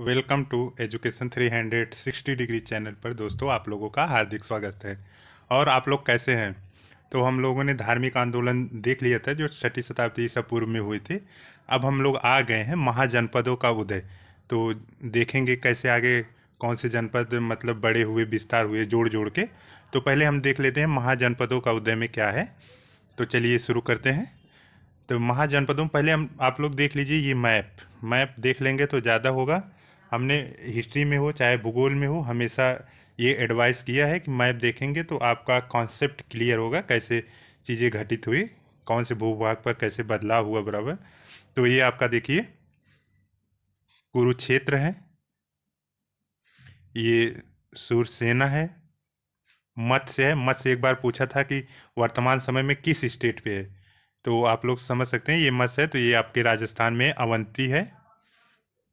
Welcome to education 360 degree channel पर दोस्तों आप लोगों का हार्दिक स्वागत है। और आप लोग कैसे हैं? तो हम लोगों ने धार्मिक आंदोलन देख लिया था जो 6ठी शताब्दी ईसा पूर्व में हुई थी। अब हम लोग आ गए हैं महाजनपदों का उदय। तो देखेंगे कैसे आगे कौन से जनपद मतलब बड़े हुए, विस्तार हुए जोड़ जोड़ के। तो पहले हम देख लेते हैं महाजनपदों का उदय में क्या है। तो चलिए शुरू करते हैं। तो महाजनपदों में पहले हम आप लोग देख लीजिए, ये मैप मैप देख लेंगे तो ज़्यादा होगा। हमने हिस्ट्री में हो चाहे भूगोल में हो हमेशा ये एडवाइस किया है कि मैप देखेंगे तो आपका कॉन्सेप्ट क्लियर होगा, कैसे चीज़ें घटित हुई, कौन से भूभाग पर कैसे बदलाव हुआ बराबर। तो ये आपका देखिए कुरुक्षेत्र है, ये सूरसेना है, मत्स्य है। मत्स्य एक बार पूछा था कि वर्तमान समय में किस स्टेट पे है, तो आप लोग समझ सकते हैं ये मत्स्य है। तो ये आपके राजस्थान में अवंती है,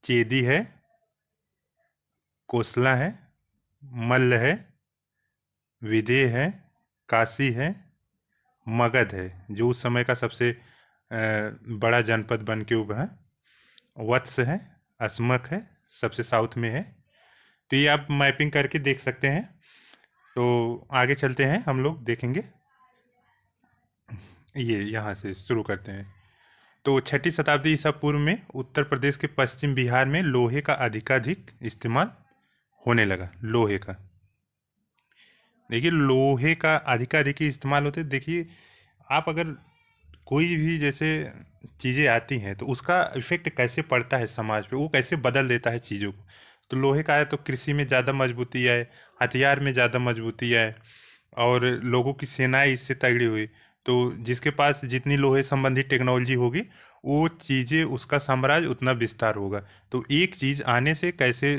चेदी है, कोसला है, मल्ल है, विदेह है, काशी है, मगध है जो उस समय का सबसे बड़ा जनपद बन के उभरा। वत्स है, अस्मक है, सबसे साउथ में है। तो ये आप मैपिंग करके देख सकते हैं। तो आगे चलते हैं, हम लोग देखेंगे। ये यहाँ से शुरू करते हैं। तो 6ठी शताब्दी ईसा पूर्व में उत्तर प्रदेश के पश्चिम बिहार में लोहे का अधिकाधिक इस्तेमाल होने लगा। लोहे का, देखिए लोहे का अधिकाधिक इस्तेमाल होते, देखिए आप अगर कोई भी जैसे चीज़ें आती हैं तो उसका इफेक्ट कैसे पड़ता है समाज पे, वो कैसे बदल देता है चीज़ों को। तो लोहे का आया तो कृषि में ज़्यादा मजबूती आए, हथियार में ज़्यादा मजबूती आए, और लोगों की सेनाएं इससे तगड़ी हुई। तो जिसके पास जितनी लोहे संबंधी टेक्नोलॉजी होगी वो चीज़ें, उसका साम्राज्य उतना विस्तार होगा। तो एक चीज़ आने से कैसे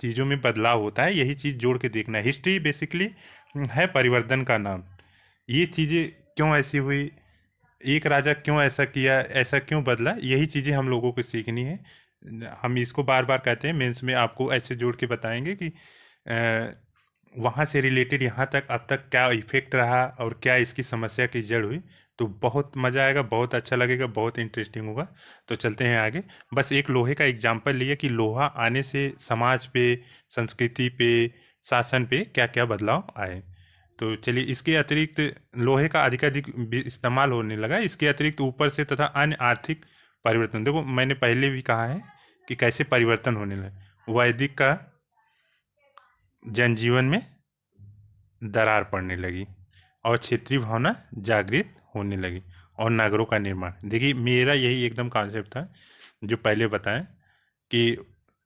चीज़ों में बदलाव होता है, यही चीज़ जोड़ के देखना है। हिस्ट्री बेसिकली है परिवर्तन का नाम। ये चीज़ें क्यों ऐसी हुई, एक राजा क्यों ऐसा किया, ऐसा क्यों बदला, यही चीज़ें हम लोगों को सीखनी है। हम इसको बार बार कहते हैं, मेंस में आपको ऐसे जोड़ के बताएंगे कि वहाँ से रिलेटेड यहाँ तक अब तक क्या इफेक्ट रहा और क्या इसकी समस्या की जड़ हुई। तो बहुत मज़ा आएगा, बहुत अच्छा लगेगा, बहुत इंटरेस्टिंग होगा। तो चलते हैं आगे। बस एक लोहे का एग्जाम्पल लिया कि लोहा आने से समाज पे, संस्कृति पे, शासन पे क्या क्या बदलाव आए। तो चलिए, इसके अतिरिक्त लोहे का अधिकाधिक इस्तेमाल होने लगा। इसके अतिरिक्त ऊपर से तथा अन्य आर्थिक परिवर्तन, देखो मैंने पहले भी कहा है कि कैसे परिवर्तन होने लगे। वैदिक का जनजीवन में दरार पड़ने लगी और क्षेत्रीय भावना जागृत होने लगी, और नगरों का निर्माण। देखिए मेरा यही एकदम कॉन्सेप्ट था जो पहले बताएं कि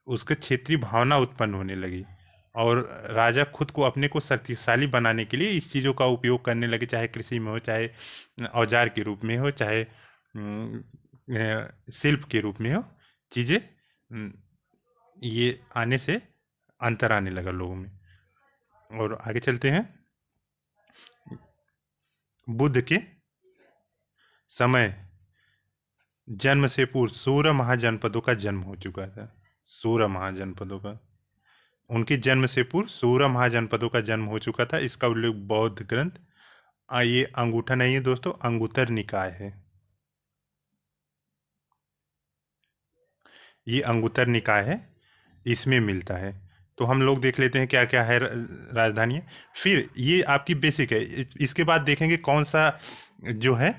उसके क्षेत्रीय भावना उत्पन्न होने लगी, और राजा खुद को अपने को शक्तिशाली बनाने के लिए इस चीज़ों का उपयोग करने लगे, चाहे कृषि में हो, चाहे औजार के रूप में हो, चाहे शिल्प के रूप में हो। चीज़ें ये आने से अंतर आने लगा लोगों में। और आगे चलते हैं। बुद्ध के समय जन्म से पूर्व 16 महाजनपदों का जन्म हो चुका था। 16 महाजनपदों का, उनके जन्म से पूर्व 16 महाजनपदों का जन्म हो चुका था। इसका उल्लेख बौद्ध ग्रंथ, ये अंगूठा नहीं है दोस्तों, अंगुतर निकाय है। ये अंगुतर निकाय है, इसमें मिलता है। तो हम लोग देख लेते हैं क्या क्या है राजधानी। फिर ये आपकी बेसिक है। इसके बाद देखेंगे कौन सा जो है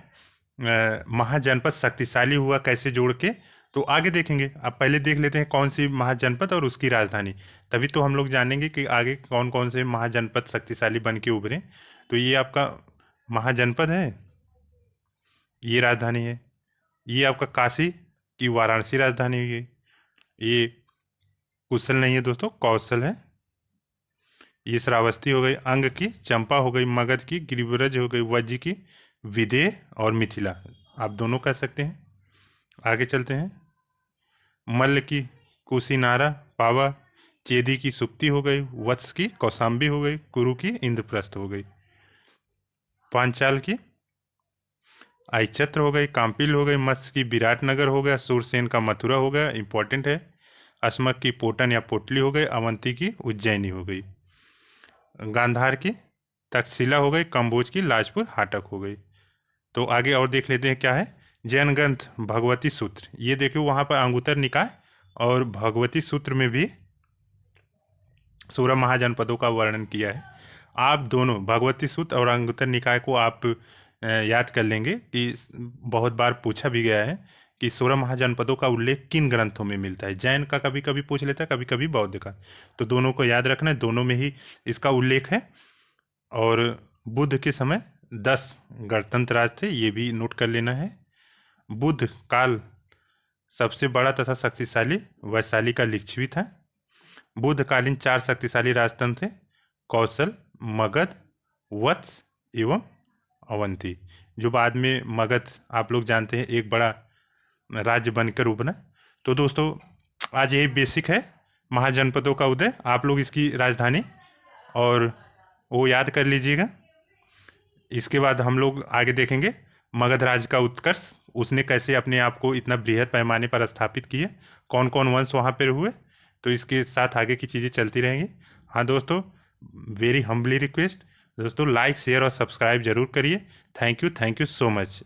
महाजनपद शक्तिशाली हुआ, कैसे जोड़ के। तो आगे देखेंगे। अब पहले देख लेते हैं कौन सी महाजनपद और उसकी राजधानी, तभी तो हम लोग जानेंगे कि आगे कौन कौन से महाजनपद शक्तिशाली बन के उभरे। तो ये आपका महाजनपद है, ये राजधानी है। ये आपका काशी की वाराणसी राजधानी है। ये कुशल नहीं है दोस्तों, कौशल है। ये श्रावस्ती हो गई, अंग की चंपा हो गई, मगध की गिरिव्रज हो गई, वज्र की विदेह और मिथिला, आप दोनों कह सकते हैं। आगे चलते हैं। मल्ल की कुशीनारा पावा, चेदी की सुप्ति हो गई, वत्स की कौशाम्बी हो गई, कुरु की इंद्रप्रस्थ हो गई, पांचाल की आइचत्र हो गई, काम्पिल हो गई, मत्स्य की विराटनगर हो गया, सूरसेन का मथुरा हो गया, इंपॉर्टेंट है। अस्मक की पोटन या पोटली हो गई, अवंती की उज्जैनी हो गई, गांधार की तक्षशिला हो गई, कंबोज की लाजपुर हाटक हो गई। तो आगे और देख लेते हैं क्या है। जैन ग्रंथ भगवती सूत्र, ये देखिए वहाँ पर अंगुतर निकाय और भगवती सूत्र में भी 16 महाजनपदों का वर्णन किया है। आप दोनों भगवती सूत्र और अंगुत्तर निकाय को आप याद कर लेंगे कि बहुत बार पूछा भी गया है कि 16 महाजनपदों का उल्लेख किन ग्रंथों में मिलता है। जैन का कभी कभी पूछ लेता है, कभी कभी बौद्ध का, तो दोनों को याद रखना है, दोनों में ही इसका उल्लेख है। और बुद्ध के समय 10 गणतंत्र राज थे, ये भी नोट कर लेना है। बुद्ध काल सबसे बड़ा तथा शक्तिशाली वैशाली का लिच्छवी था। बुद्धकालीन 4 शक्तिशाली राजतंत्र थे, कौशल, मगध, वत्स एवं अवंती, जो बाद में मगध आप लोग जानते हैं एक बड़ा राज्य बनकर उभरा। तो दोस्तों आज यही बेसिक है महाजनपदों का उदय, आप लोग इसकी राजधानी और वो याद कर लीजिएगा। इसके बाद हम लोग आगे देखेंगे मगध राज्य का उत्कर्ष, उसने कैसे अपने आप को इतना बृहद पैमाने पर स्थापित किए, कौन कौन वंश वहाँ पर हुए। तो इसके साथ आगे की चीज़ें चलती रहेंगी। हाँ दोस्तों, वेरी हम्बली रिक्वेस्ट दोस्तों, लाइक शेयर और सब्सक्राइब जरूर करिए। Thank you so much.